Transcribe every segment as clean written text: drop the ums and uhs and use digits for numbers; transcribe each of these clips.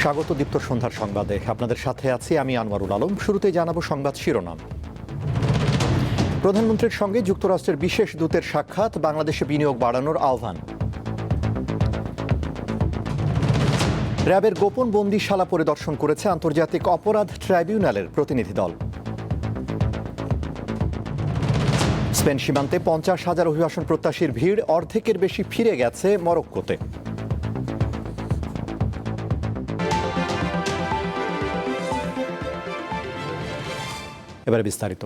স্বাগত দীপ্ত সন্ধ্যার সংবাদে। আপনাদের সাথে আছি আমি আনোয়ারুল আলম। শুরুতেই জানাবো সংবাদ শিরোনাম। প্রধানমন্ত্রীর সঙ্গে যুক্তরাষ্ট্রের বিশেষ দূতের সাক্ষাৎ, বাংলাদেশে বিনিয়োগ বাড়ানোর আহ্বান। র্যাবের গোপন বন্দিশালা পরিদর্শন করেছে আন্তর্জাতিক অপরাধ ট্রাইব্যুনালের প্রতিনিধি দল। স্পেন সীমান্তে 50,000 অভিবাসন প্রত্যাশীর ভিড়, অর্ধেকের বেশি ফিরে গেছে মরক্কোতে। এবারে বিস্তারিত।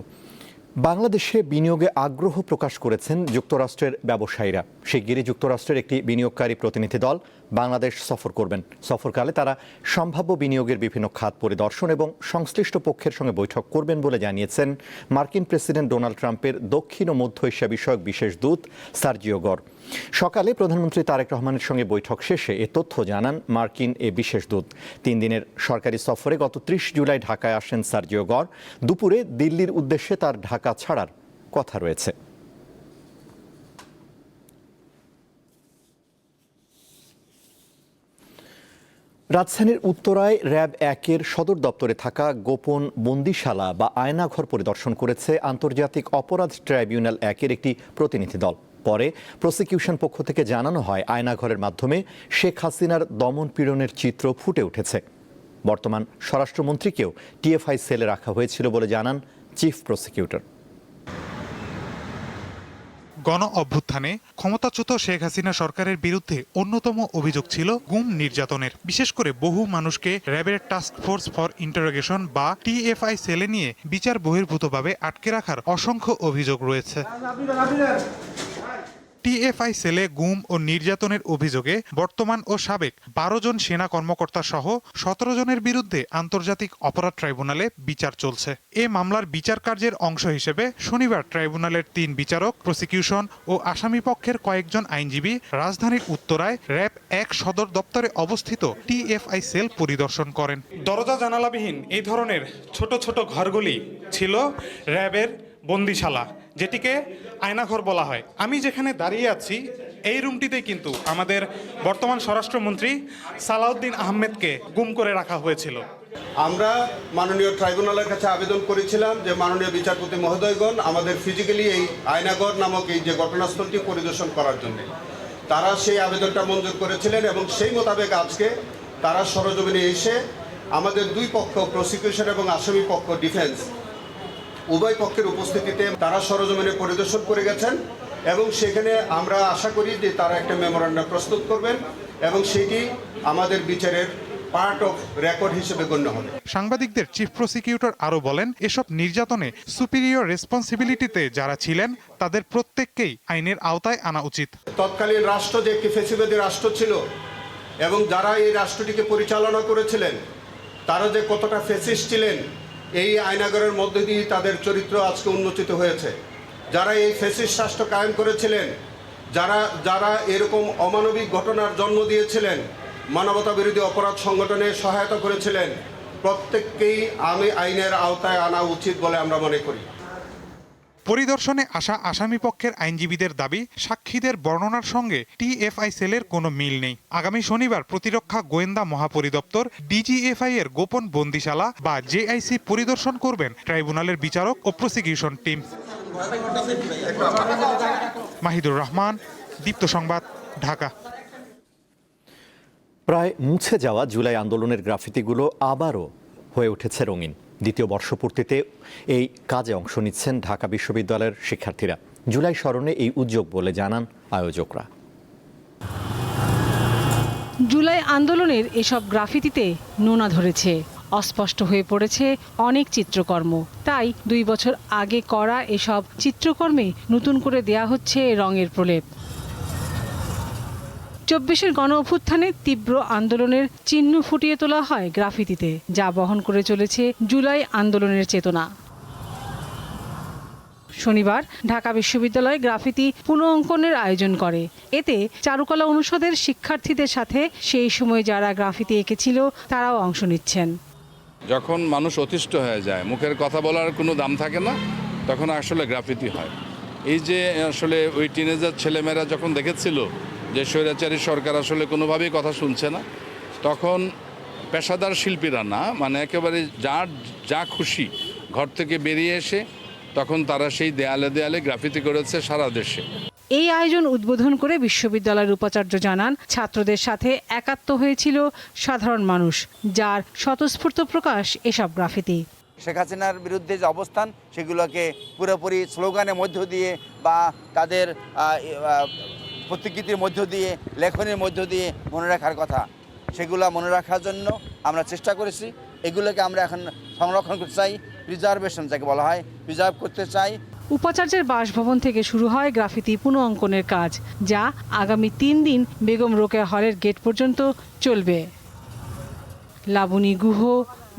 বাংলাদেশে বিনিয়োগে আগ্রহ প্রকাশ করেছেন যুক্তরাষ্ট্রের ব্যবসায়ীরা। শিগগিরই যুক্তরাষ্ট্রের একটি বিনিয়োগকারী প্রতিনিধি দল বাংলাদেশ সফর করবেন। সফরকালে তারা সম্ভাব্য বিনিয়োগের বিভিন্ন খাত পরিদর্শন এবং সংশ্লিষ্ট পক্ষের সঙ্গে বৈঠক করবেন বলে জানিয়েছেন মার্কিন প্রেসিডেন্ট ডোনাল্ড ট্রাম্পের দক্ষিণ ও মধ্য এশিয়া বিষয়ক বিশেষ দূত সার্জিও গর। সকালে প্রধানমন্ত্রী তারেক রহমানের সঙ্গে বৈঠক শেষে এ তথ্য জানান মার্কিন এ বিশেষ দূত। 3 দিনের সরকারি সফরে গত 30 জুলাই ঢাকায় আসেন সার্জিও গর। দুপুরে দিল্লির উদ্দেশ্যে তার ঢাকা ছাড়ার কথা রয়েছে। রাজধানীর উত্তরায় র্যাব 1-এর সদর দপ্তরে থাকা গোপন বন্দিশালা বা আয়নাঘর পরিদর্শন করেছে আন্তর্জাতিক অপরাধ ট্রাইব্যুনাল 1-এর একটি প্রতিনিধি দল। পরে প্রসিকিউশন পক্ষ থেকে জানানো হয়, আয়নাঘরের মাধ্যমে শেখ হাসিনার দমন পীড়নের চিত্র ফুটে উঠেছে। বর্তমান স্বরাষ্ট্রমন্ত্রীকেও টিএফআই সেলে রাখা হয়েছিল বলে জানান চিফ প্রসিকিউটর। গণ অভ্যুত্থানে ক্ষমতাচ্যুত শেখ হাসিনা সরকারের বিরুদ্ধে অন্যতম অভিযোগ ছিল গুম নির্যাতনের। বিশেষ করে বহু মানুষকে র্যাবের টাস্ক ফোর্স ফর ইন্টারোগেশন বা টিএফআই সেলে নিয়ে বিচার বহির্ভূতভাবে আটকে রাখার অসংখ্য অভিযোগ রয়েছে। টিএফআই সেলে গুম ও নির্যাতনের অভিযোগে বর্তমান ও সাবেক 12 জন সেনা কর্মকর্তা সহ 17 জনের বিরুদ্ধে আন্তর্জাতিক অপরাধ ট্রাইব্যুনালে বিচার চলছে। এ মামলার বিচার কার্যের অংশ হিসেবে শনিবার ট্রাইব্যুনালের 3 বিচারক, প্রসিকিউশন ও আসামি পক্ষের কয়েকজন আইনজীবী রাজধানীর উত্তরায় র্যাব 1 সদর দপ্তরে অবস্থিত টিএফআই সেল পরিদর্শন করেন। দরজা জানালাবিহীন এই ধরনের ছোট ছোট ঘরগুলি ছিল র্যাবের বন্দিশালা, যেটিকে আয়নাঘর বলা হয়। আমি যেখানে দাঁড়িয়ে আছি এই রুমটিতে কিন্তু আমাদের বর্তমান স্বরাষ্ট্রমন্ত্রী সালাউদ্দিন আহমেদকে গুম করে রাখা হয়েছিল। আমরা মাননীয় ট্রাইব্যুনালের কাছে আবেদন করেছিলাম যে মাননীয় বিচারপতি মহোদয়গণ আমাদের ফিজিক্যালি এই আয়নাঘর নামক এই যে ঘটনাস্থলটি পরিদর্শন করার জন্য তারা সেই আবেদনটা মঞ্জুর করেছিলেন এবং সেই মোতাবেক আজকে তারা সরজমিনে এসে আমাদের 2 পক্ষ, প্রসিকিউশন এবং আসামি পক্ষ ডিফেন্স, উভয় পক্ষের উপস্থিতিতে তারা সরজমিনে পরিদর্শন করে গেছেন এবং সেখানে আমরা আশা করি যে তারা একটা মেমোরান্ডাম প্রস্তুত করবেন এবং সেটি আমাদের বিচারের পার্ট অফ রেকর্ড হিসেবে গণ্য হবে। সাংবাদিকদের চিফ প্রসিকিউটর আরও বলেন, এসব নির্যাতনে সুপিরিয়র রেসপন্সিবিলিটিতে যারা ছিলেন তাদের প্রত্যেককেই আইনের আওতায় আনা উচিত। তৎকালীন রাষ্ট্র যে একটি ফ্যাসিবাদী রাষ্ট্র ছিল এবং যারা এই রাষ্ট্রটিকে পরিচালনা করেছিলেন তারা যে কতটা ফ্যাসিস্ট ছিলেন, এই আয়নাঘরের মধ্যে দিয়ে তাদের চরিত্র আজকে উন্মোচিত হয়েছে। যারা এই ফ্যাসিস্ট রাষ্ট্র কায়েম করেছিলেন, যারা এরকম অমানবিক ঘটনার জন্ম দিয়েছিলেন, মানবতা বিরোধী অপরাধ সংগঠনে সহায়তা করেছিলেন, প্রত্যেককেই আইনের আওতায় আনা উচিত বলে আমরা মনে করি। পরিদর্শনে আসা আসামি পক্ষের আইনজীবীদের দাবি, সাক্ষীদের বর্ণনার সঙ্গে টিএফআই সেলের কোনো মিল নেই। আগামী শনিবার প্রতিরক্ষা গোয়েন্দা মহাপরিদপ্তর ডিজিএফআই এর গোপন বন্দিশালা বা জেআইসি পরিদর্শন করবেন ট্রাইব্যুনালের বিচারক ও প্রসিকিউশন টিম। মাহিদুর রহমান, দীপ্ত সংবাদ, ঢাকা। প্রায় মুছে যাওয়া জুলাই আন্দোলনের গ্রাফিতিগুলো আবারও হয়ে উঠেছে রঙিন। দ্বিতীয় বর্ষপূর্তিতে এই কাজে অংশ নিচ্ছেন ঢাকা বিশ্ববিদ্যালয়ের শিক্ষার্থীরা। জুলাই স্মরণে এই উদ্যোগ বলে জানান আয়োজকরা। জুলাই আন্দোলনের এসব গ্রাফিতিতে নোনা ধরেছে, অস্পষ্ট হয়ে পড়েছে অনেক চিত্রকর্ম। তাই 2 বছর আগে করা এসব চিত্রকর্মে নতুন করে দেয়া হচ্ছে রঙের প্রলেপ। 24-এর গণ অভ্যুত্থানে তীব্র আন্দোলনের চিহ্ন ফুটিয়ে তোলা হয় গ্রাফিতিতে, যা বহন করে চলেছে জুলাই আন্দোলনের চেতনা। শনিবার ঢাকা বিশ্ববিদ্যালয় গ্রাফিতি পুনঃঅঙ্কনের আয়োজন করে। এতে চারুকলা অনুষদের শিক্ষার্থীদের সাথে সেই সময় যারা গ্রাফিতি এঁকেছিল তারাও অংশ নিচ্ছেন। যখন মানুষ অতিষ্ঠ হয়ে যায়, মুখের কথা বলার কোনো দাম থাকে না, তখন আসলে গ্রাফিতি হয়। এই যে আসলে ওই টিনেজার ছেলেমেয়েরা যখন দেখেছিল যে স্বৈরাচারী সরকার আসলে কোনোভাবেই কথা শুনছে না, তখন পেশাদার শিল্পীরা না, মানে একেবারে যার যা খুশি ঘর থেকে বেরিয়ে এসে তখন তারা সেই দেয়ালে দেয়ালে গ্রাফিতি করেছে সারা দেশে। এই আয়োজন উদ্বোধন করে বিশ্ববিদ্যালয়ের উপাচার্য জানান, ছাত্রদের সাথে একাত্ম হয়েছিল সাধারণ মানুষ, যার স্বতঃস্ফূর্ত প্রকাশ এসব গ্রাফিতি। শেখ হাসিনার বিরুদ্ধে যে অবস্থান সেগুলোকে পুরোপুরি স্লোগানের মধ্য দিয়ে বা তাদের প্রতিকৃতির মধ্য দিয়ে, লেখনের মধ্য দিয়ে মনে রাখার কথা, সেগুলো মনে রাখার জন্য আমরা চেষ্টা করেছি। এগুলোকে আমরা এখন সংরক্ষণ করতে চাই, প্রিজার্ভেশন যাকে বলা হয়, প্রিজার্ভ করতে চাই। উপাচার্যের বাসভবন থেকে শুরু হয় গ্রাফিতি পুনঃ অঙ্কনের কাজ, যা আগামী 3 দিন বেগম রোকেয়া হলের গেট পর্যন্ত চলবে। লাবণী গুহ,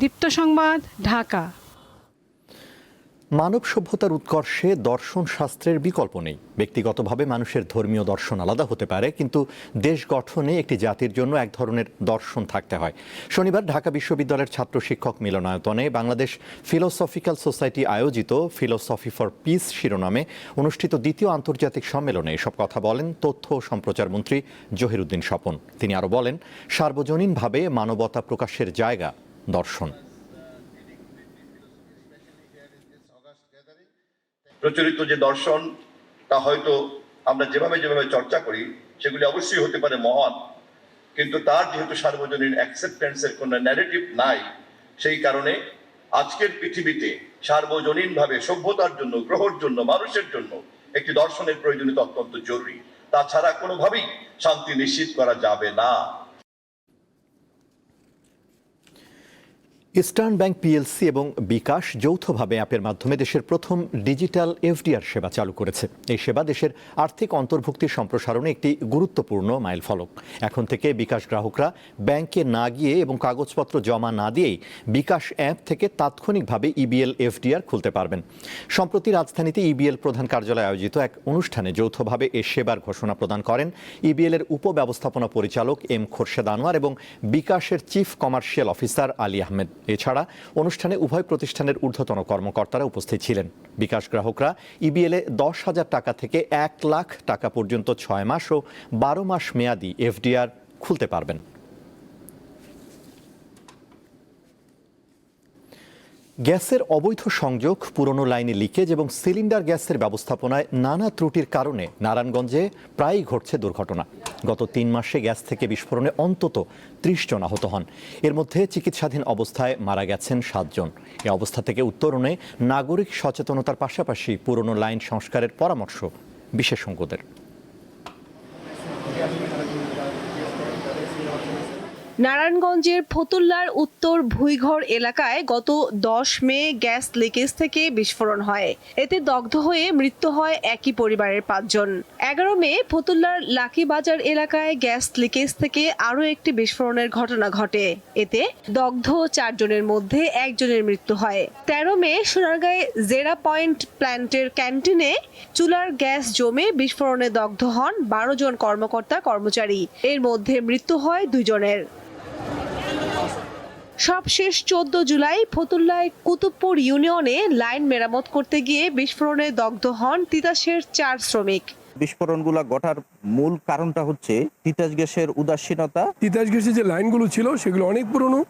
দীপ্ত সংবাদ, ঢাকা। মানব সভ্যতার উৎকর্ষে দর্শন শাস্ত্রের বিকল্প নেই। ব্যক্তিগতভাবে মানুষের ধর্মীয় দর্শন আলাদা হতে পারে, কিন্তু দেশ গঠনে একটি জাতির জন্য এক ধরনের দর্শন থাকতে হয়। শনিবার ঢাকা বিশ্ববিদ্যালয়ের ছাত্র শিক্ষক মিলনায়তনে বাংলাদেশ ফিলোসফিক্যাল সোসাইটি আয়োজিত ফিলোসফি ফর পিস শিরোনামে অনুষ্ঠিত দ্বিতীয় আন্তর্জাতিক সম্মেলনে এসব কথা বলেন তথ্য ও সম্প্রচার মন্ত্রী জহিরুদ্দিন স্বপন। তিনি আরও বলেন, সার্বজনীনভাবে মানবতা প্রকাশের জায়গা দর্শন। প্রচলিত যে দর্শন তা হয়তো আমরা যেভাবে চর্চা করি সেগুলি অবশ্যই হতে পারে মহান, কিন্তু তার যেহেতু সার্বজনীন অ্যাকসেপ্টেন্সের কোনো ন্যারেটিভ নাই, সেই কারণে আজকের পৃথিবীতে সার্বজনীনভাবে সভ্যতার জন্য, গ্রহর জন্য, মানুষের জন্য একটি দর্শনের প্রয়োজনীয়তা অত্যন্ত জরুরি। তাছাড়া কোনোভাবেই শান্তি নিশ্চিত করা যাবে না। ইস্টার্ন ব্যাংক পিএলসি এবং বিকাশ যৌথভাবে অ্যাপের মাধ্যমে দেশের প্রথম ডিজিটাল এফডিআর সেবা চালু করেছে। এই সেবা দেশের আর্থিক অন্তর্ভুক্তির সম্প্রসারণে একটি গুরুত্বপূর্ণ মাইলফলক। এখন থেকে বিকাশ গ্রাহকরা ব্যাংকে না গিয়ে এবং কাগজপত্র জমা না দিয়েই বিকাশ অ্যাপ থেকে তাৎক্ষণিকভাবে ইবিএল এফডিআর খুলতে পারবেন। সম্প্রতি রাজধানীতে ইবিএল প্রধান কার্যালয়ে আয়োজিত এক অনুষ্ঠানে যৌথভাবে এ সেবার ঘোষণা প্রদান করেন ইবিএল এর উপব্যবস্থাপনা পরিচালক এম খোরশেদ আনোয়ার এবং বিকাশের chief commercial officer Ali Ahmed. এছাড়া অনুষ্ঠানে উভয় প্রতিষ্ঠানের ঊর্ধ্বতন কর্মকর্তারা উপস্থিত ছিলেন। বিকাশ গ্রাহকরা ইবিএলে 10,000 টাকা থেকে 1 লাখ টাকা পর্যন্ত 6 মাস ও 12 মাস মেয়াদি এফডিআর খুলতে পারবেন। গ্যাসের অবৈধ সংযোগ, পুরনো লাইনে লিকেজ এবং সিলিন্ডার গ্যাসের ব্যবস্থাপনায় নানা ত্রুটির কারণে নারায়ণগঞ্জে প্রায়ই ঘটছে দুর্ঘটনা। গত 3 মাসে গ্যাস থেকে বিস্ফোরণে অন্তত 30 জন আহত হন। এর মধ্যে চিকিৎসাধীন অবস্থায় মারা গেছেন 7 জন। এ অবস্থা থেকে উত্তরণে নাগরিক সচেতনতার পাশাপাশি পুরনো লাইন সংস্কারের পরামর্শ বিশেষজ্ঞদের। নারায়ণগঞ্জের ফতুল্লার উত্তর ভুইঘর এলাকায় গত 10 মে গ্যাস লিকেজ থেকে বিস্ফোরণ হয়। এতে দগ্ধ হয়ে মৃত্যু হয় একই পরিবারের 5 জন। 11 মে ফতুল্লার লাকিবাজার এলাকায় গ্যাস লিকেজ থেকে আরও একটি বিস্ফোরণের ঘটনা ঘটে। এতে দগ্ধ 4 জনের মধ্যে 1 জনের মৃত্যু হয়। 13 মে সোনারগাঁয়ে জেরা পয়েন্ট প্ল্যান্টের ক্যান্টিনে চুলার গ্যাস জমে বিস্ফোরণে দগ্ধ হন 12 জন কর্মকর্তা কর্মচারী। এর মধ্যে মৃত্যু হয় 2 জনের। সবশেষ 14 জুলাই ফতুল্লায় কুতুবপুর ইউনিয়নে লাইন মেরামত করতে গিয়ে বিস্ফোরণে দগ্ধ হন তিতাসের 4 শ্রমিক। বিস্ফোরণগুলো ঘটার মূল কারণটা হচ্ছে তিতাস গ্যাসের উদাসীনতা। তিতাস গ্যাসের যে লাইনগুলো ছিল সেগুলো অনেক পুরনো,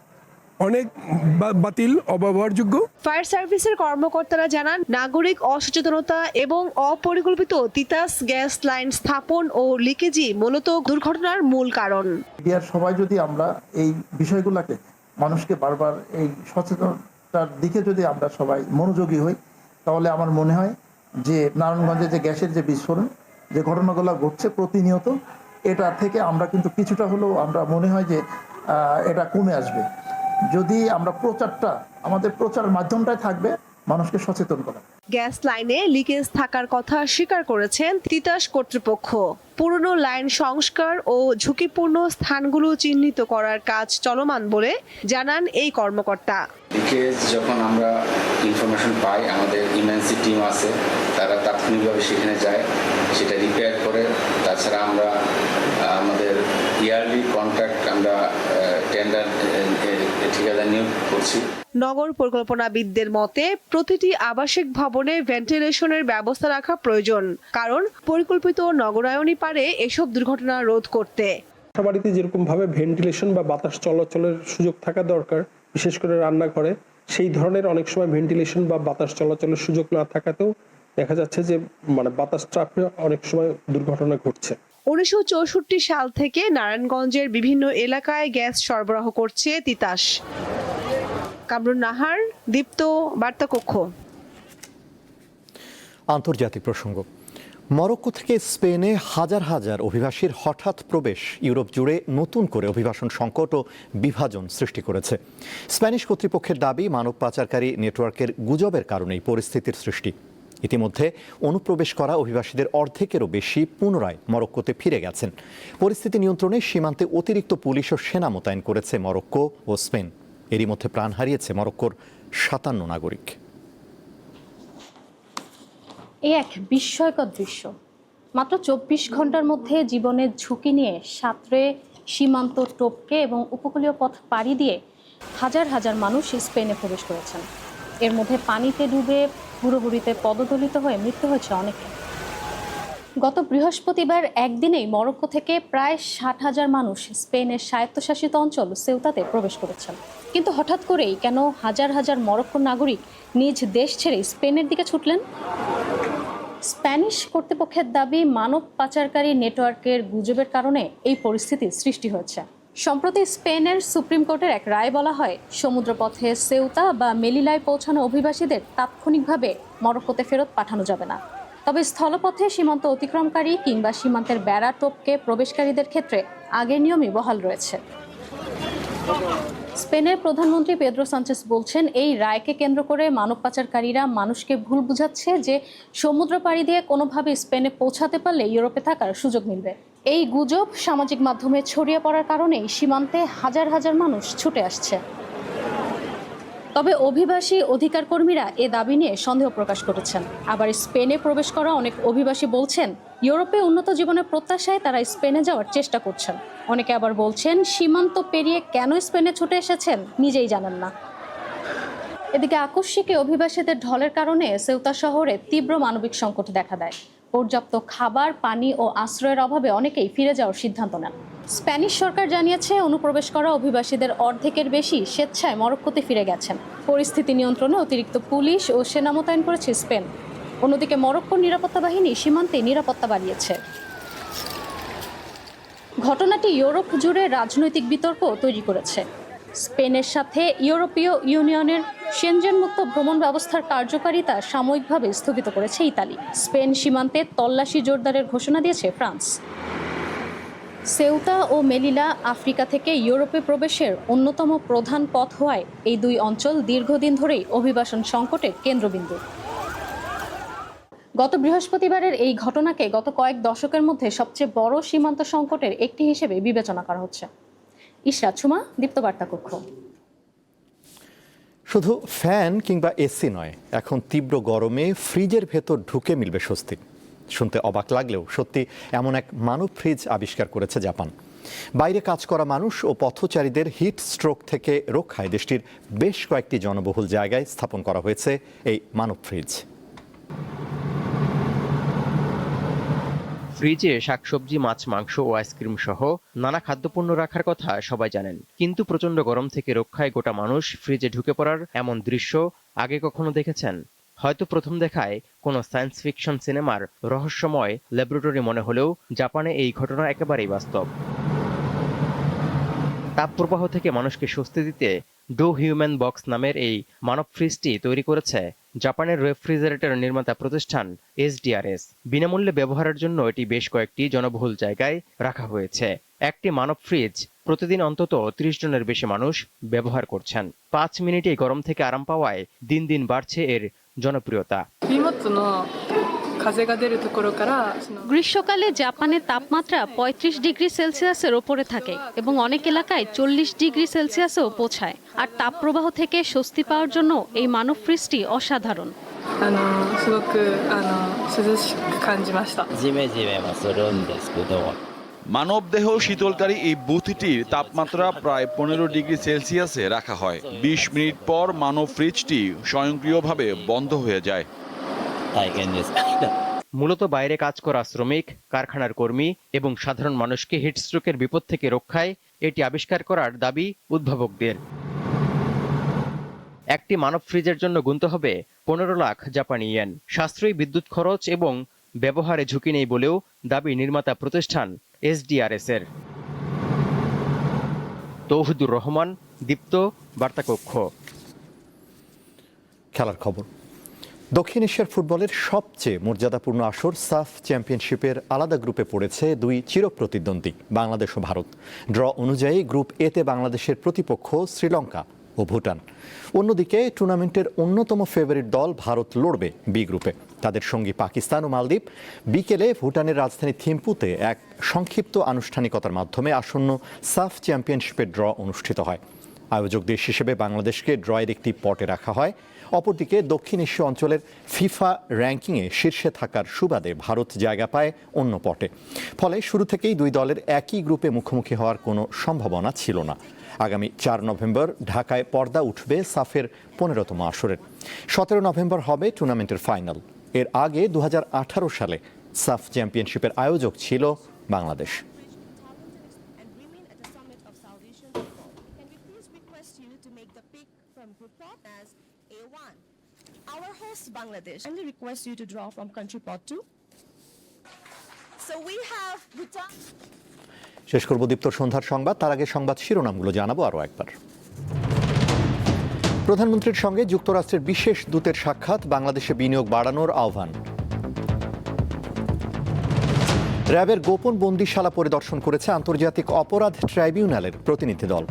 অনেক বাতিল, অব্যবহারযোগ্য। ফায়ার সার্ভিসের কর্মকর্তারা জানান, নাগরিক অসচেতনতা এবং অপরিকল্পিত তিতাস গ্যাস লাইন স্থাপন ও লিকেজই মূলত দুর্ঘটনার মূল কারণ। সবাই যদি আমরা এই বিষয়গুলোকে মানুষকে বারবার এই সচেতনতার দিকে যদি আমরা সবাই মনোযোগী হই, তাহলে আমার মনে হয় যে নারায়ণগঞ্জে যে গ্যাসের যে বিস্ফোরণ, যে ঘটনাগুলো ঘটছে প্রতিনিয়ত, এটা থেকে আমরা কিন্তু কিছুটা হলেও আমরা মনে হয় যে এটা কমে আসবে যদি আমরা প্রচারটা, আমাদের প্রচার মাধ্যমটাই থাকবে মানুষকে সচেতন করা। গ্যাস লাইনে লিকেজ থাকার কথা স্বীকার করেছেন তিতাস কর্তৃপক্ষ। পুরনো লাইন সংস্কার ও ঝুঁকিপূর্ণ স্থানগুলো চিহ্নিত করার কাজ চলমান বলে জানান এই কর্মকর্তা। লিকেজ যখন আমরা ইনফরমেশন পাই, আমাদের ইমার্জেন্সি টিম আছে, তারা তাৎক্ষণিকভাবে সেখানে যায়, সেটা রিপেয়ার করে। তাছাড়া আমরা আমাদের ইয়ারলি কন্ট্রাক্ট আমরা টেন্ডার ঠিকাদার নিয়োগ করছি। নগর পরিকল্পনাবিদদের মতে প্রতিটি আবাসিক ভবনে ভেন্টিলেশনের ব্যবস্থা রাখা প্রয়োজন, কারণ পরিকল্পিত নগরায়নই পারে এসব দুর্ঘটনা রোধ করতে। বাড়িতে যেরকমভাবে ভেন্টিলেশন বা বাতাস চলাচলের সুযোগ থাকা দরকার, বিশেষ করে রান্নাঘরে, সেই ধরনের অনেক সময় ভেন্টিলেশন বা বাতাস চলাচলের সুযোগ না থাকাতেও দেখা যাচ্ছে যে বাতাস ট্রাপে অনেক সময় দুর্ঘটনা ঘটছে। 1964 সাল থেকে নারায়ণগঞ্জের বিভিন্ন এলাকায় গ্যাস সরবরাহ করছে তিতাস। কামরুন নাহার, দীপ্ত, বার্তা কক্ষ। আন্তর্জাতিক প্রসঙ্গ। মরক্কো থেকে স্পেনে হাজার হাজার অভিবাসীর হঠাৎ প্রবেশ ইউরোপ জুড়ে নতুন করে অভিবাসন সংকট ও বিভাজন সৃষ্টি করেছে। স্প্যানিশ কর্তৃপক্ষের দাবি, মানব পাচারকারী নেটওয়ার্কের গুজবের কারণেই পরিস্থিতির সৃষ্টি। ইতিমধ্যে অনুপ্রবেশ করা অভিবাসীদের অর্ধেকেরও বেশি পুনরায় মরক্কোতে ফিরে গেছেন। পরিস্থিতি নিয়ন্ত্রণে সীমান্তে অতিরিক্ত পুলিশ ও সেনা মোতায়েন করেছে মরক্কো ও স্পেন। এরই মধ্যে প্রাণ হারিয়েছে মরক্কোর 57 নাগরিক। এই এক বিস্ময়কর দৃশ্য। মাত্র 24 ঘন্টার মধ্যে জীবনের ঝুঁকি নিয়ে সাঁতরে সীমান্ত টপকে এবং উপকূলীয় পথ পাড়ি দিয়ে হাজার হাজার মানুষ স্পেনে প্রবেশ করেছেন। এর মধ্যে পানিতে ডুবে হুড়োহুড়িতে পদদলিত হয়ে মৃত্যু হয়েছে অনেকে। গত বৃহস্পতিবার একদিনেই মরক্কো থেকে প্রায় 60,000 মানুষ স্পেনের স্বায়ত্তশাসিত অঞ্চল সেউতাতে প্রবেশ করেছেন। কিন্তু হঠাৎ করেই কেন হাজার হাজার মরক্কোর নাগরিক নিজ দেশ ছেড়ে স্পেনের দিকে ছুটলেন? স্প্যানিশ কর্তৃপক্ষের দাবি, মানব পাচারকারী নেটওয়ার্কের গুজবের কারণে এই পরিস্থিতির সৃষ্টি হয়েছে। সম্প্রতি স্পেনের সুপ্রিম কোর্টের এক রায় বলা হয়, সমুদ্রপথে সেউতা বা মেলিলায় পৌঁছানো অভিবাসীদের তাৎক্ষণিকভাবে মরক্কোতে ফেরত পাঠানো যাবে না। তবে স্থলপথে সীমান্ত অতিক্রমকারী কিংবা সীমান্তের বেড়া টপকে প্রবেশকারীদের ক্ষেত্রে আগের নিয়মই বহাল রয়েছে। স্পেনের প্রধানমন্ত্রী পেদ্রো সানচেস বলছেন, এই রায়কে কেন্দ্র করে মানব পাচারকারীরা মানুষকে ভুল বুঝাচ্ছে যে সমুদ্র পাড়ি দিয়ে কোনোভাবে স্পেনে পৌঁছাতে পারলে ইউরোপে থাকার সুযোগ মিলবে। এই গুজব সামাজিক মাধ্যমে ছড়িয়ে পড়ার কারণেই সীমান্তে হাজার হাজার মানুষ ছুটে আসছে। তবে অভিবাসী অধিকার কর্মীরা এ দাবি নিয়ে সন্দেহ প্রকাশ করেছেন। আবার স্পেনে প্রবেশ করা অনেক অভিবাসী বলছেন, ইউরোপে উন্নত জীবনের প্রত্যাশায় তারা স্পেনে যাওয়ার চেষ্টা করছেন। অনেকে আবার বলছেন, সীমান্ত পেরিয়ে কেন স্পেনে ছুটে এসেছেন নিজেই জানেন না। এদিকে আকস্মিক অভিবাসীদের ঢলের কারণে সেউতা শহরে তীব্র মানবিক সংকট দেখা দেয়। পর্যাপ্ত খাবার, পানি ও আশ্রয়ের অভাবে অনেকেই ফিরে যাওয়ার সিদ্ধান্ত নেন। স্প্যানিশ সরকার জানিয়েছে, অনুপ্রবেশ করা অভিবাসীদের অর্ধেকের বেশি স্বেচ্ছায় মরক্কোতে ফিরে গেছেন। পরিস্থিতি নিয়ন্ত্রণে অতিরিক্ত পুলিশ ও সেনা মোতায়েন করেছে স্পেন। অন্যদিকে মরক্কোর নিরাপত্তা বাহিনী সীমান্তে নিরাপত্তা বাড়িয়েছে। ঘটনাটি ইউরোপ জুড়ে রাজনৈতিক বিতর্ক তৈরি করেছে। স্পেনের সাথে ইউরোপীয় ইউনিয়নের সেনজেন মুক্ত ভ্রমণ ব্যবস্থার কার্যকারিতা সাময়িকভাবে স্থগিত করেছে ইতালি। স্পেন সীমান্তে তল্লাশি জোরদারের ঘোষণা দিয়েছে ফ্রান্স। সেউতা ও মেলিলা আফ্রিকা থেকে ইউরোপে প্রবেশের অন্যতম প্রধান পথ হওয়ায় এই দুই অঞ্চল দীর্ঘদিন ধরেই অভিবাসন সংকটের কেন্দ্রবিন্দু। গত বৃহস্পতিবারের এই ঘটনাকে গত কয়েক দশকের মধ্যে সবচেয়ে বড় সীমান্ত সংকটের একটি হিসেবে বিবেচনা করা হচ্ছে। ইশরাত সুমা, দীপ্ত বার্তা কক্ষ। শুধু ফ্যান কিংবা এসি নয়, এখন তীব্র গরমে ফ্রিজের ভেতর ঢুকে মিলবে স্বস্তি। শুনতে অবাক লাগলেও সত্যি এমন এক মানব ফ্রিজ আবিষ্কার করেছে জাপান। বাইরে কাজ করা মানুষ ও পথচারীদের হিট স্ট্রোক থেকে রক্ষায় দেশটির বেশ কয়েকটি জনবহুল জায়গায় স্থাপন করা হয়েছে এই মানব ফ্রিজ। ফ্রিজে শাকসবজি, মাছ, মাংস ও আইসক্রিম সহ নানা খাদ্যপণ্য রাখার কথা সবাই জানেন, কিন্তু প্রচণ্ড গরম থেকে রক্ষায় গোটা মানুষ ফ্রিজে ঢুকে পড়ার এমন দৃশ্য আগে কখনো দেখেছেন? হয়তো প্রথম দেখায় কোনো সায়েন্স ফিকশন সিনেমার রহস্যময় ল্যাবরেটরি মনে হলেও জাপানে এই ঘটনা একেবারেই বাস্তব। তাপপ্রবাহ থেকে মানুষকে স্বস্তি দিতে ডো হিউম্যান বক্স নামের এই মানব ফ্রিজটি তৈরি করেছে জাপানের রেফ্রিজারেটর নির্মাতা প্রতিষ্ঠান SDRS। বিনামূল্যে ব্যবহারের জন্য এটি বেশ কয়েকটি জনবহুল জায়গায় রাখা হয়েছে। একটি মানব ফ্রিজ প্রতিদিন অন্তত 30 জনের বেশি মানুষ ব্যবহার করছেন। 5 মিনিটে গরম থেকে আরাম পাওয়ায় দিন দিন বাড়ছে এর জনপ্রিয়তা। গ্রীষ্মকালে জাপানের তাপমাত্রা 35 ডিগ্রি সেলসিয়াসের ওপরে থাকে এবং অনেক এলাকায় 40 ডিগ্রি সেলসিয়াসেও পৌঁছায়। আর তাপপ্রবাহ থেকে স্বস্তি পাওয়ার জন্য এই মানব ফ্রিজটি অসাধারণ। মানবদেহ শীতলকারী এই বুথটির তাপমাত্রা প্রায় 15 ডিগ্রি সেলসিয়াসে রাখা হয়। 20 মিনিট পর মানব ফ্রিজটি স্বয়ংক্রিয়ভাবে বন্ধ হয়ে যায়। মূলত বাইরে কাজ করা শ্রমিক, কারখানার কর্মী এবং সাধারণ মানুষকে হিটস্ট্রোকের বিপদ থেকে রক্ষায় এটি আবিষ্কার করার দাবি উদ্ভাবকদের। একটি মানব ফ্রিজের জন্য গুনতে হবে 15 লাখ জাপানি ইয়েন। সাশ্রয়ী বিদ্যুৎ খরচ এবং ব্যবহারে ঝুঁকি নেই বলেও দাবি নির্মাতা প্রতিষ্ঠান SDRS এর। তৌহিদুর রহমান, দীপ্ত, বার্তাকক্ষ। খেলার খবর। দক্ষিণ এশিয়ার ফুটবলের সবচেয়ে মর্যাদাপূর্ণ আসর সাফ চ্যাম্পিয়নশিপের আলাদা গ্রুপে পড়েছে দুই চিরপ্রতিদ্বন্দ্বী বাংলাদেশ ও ভারত। ড্র অনুযায়ী গ্রুপ এতে বাংলাদেশের প্রতিপক্ষ শ্রীলঙ্কা ও ভুটান। অন্যদিকে টুর্নামেন্টের অন্যতম ফেভারিট দল ভারত লড়বে বি গ্রুপে। তাদের সঙ্গী পাকিস্তান ও মালদ্বীপ। বিকেলে ভুটানের রাজধানী থিম্পুতে এক সংক্ষিপ্ত আনুষ্ঠানিকতার মাধ্যমে আসন্ন সাফ চ্যাম্পিয়নশিপের ড্র অনুষ্ঠিত হয়। আয়োজক দেশ হিসেবে বাংলাদেশকে ড্রয়ের একটি পটে রাখা হয়। অপরদিকে দক্ষিণ এশীয় অঞ্চলের ফিফা র্যাঙ্কিংয়ে শীর্ষে থাকার সুবাদে ভারত জায়গা পায় অন্য পটে। ফলে শুরু থেকেই দুই দলের একই গ্রুপে মুখোমুখি হওয়ার কোনো সম্ভাবনা ছিল না। আগামী 4 নভেম্বর ঢাকায় পর্দা উঠবে সাফের 15তম আসরের। 17 নভেম্বর হবে টুর্নামেন্টের ফাইনাল। এর আগে 2018 সালে সাফ চ্যাম্পিয়নশিপের আয়োজক ছিল Bangladesh. Bangladesh. I kindly request you to draw from country pot 2. So we have Bhutan. শেষ করব দীপ্তর সন্ধ্যার সংবাদ। তার আগে সংবাদ শিরোনামগুলো জানাবো আরও একবার। প্রধানমন্ত্রীর সঙ্গে যুক্তরাষ্ট্রের বিশেষ দূতের সাক্ষাৎ, বাংলাদেশে বিনিয়োগ বাড়ানোর আহ্বান। র্যাবের গোপন বন্দিশালা পরিদর্শন করেছে আন্তর্জাতিক অপরাধ ট্রাইব্যুনালের প্রতিনিধি দল।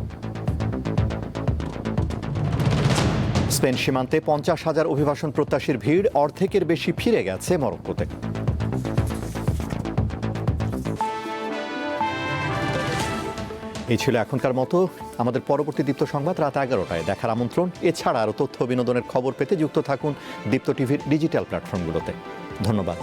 স্পেন সীমান্তে 50,000 অভিবাসন প্রত্যাশীর ভিড়, অর্ধেকের বেশি ফিরে গেছে মরক্কোতে। এই ছিল এখনকার মতো। আমাদের পরবর্তী দীপ্ত সংবাদ রাত 11টায় দেখার আমন্ত্রণ। এছাড়া আরও তথ্য বিনোদনের খবর পেতে যুক্ত থাকুন দীপ্ত টিভির ডিজিটাল প্ল্যাটফর্মগুলোতে। ধন্যবাদ।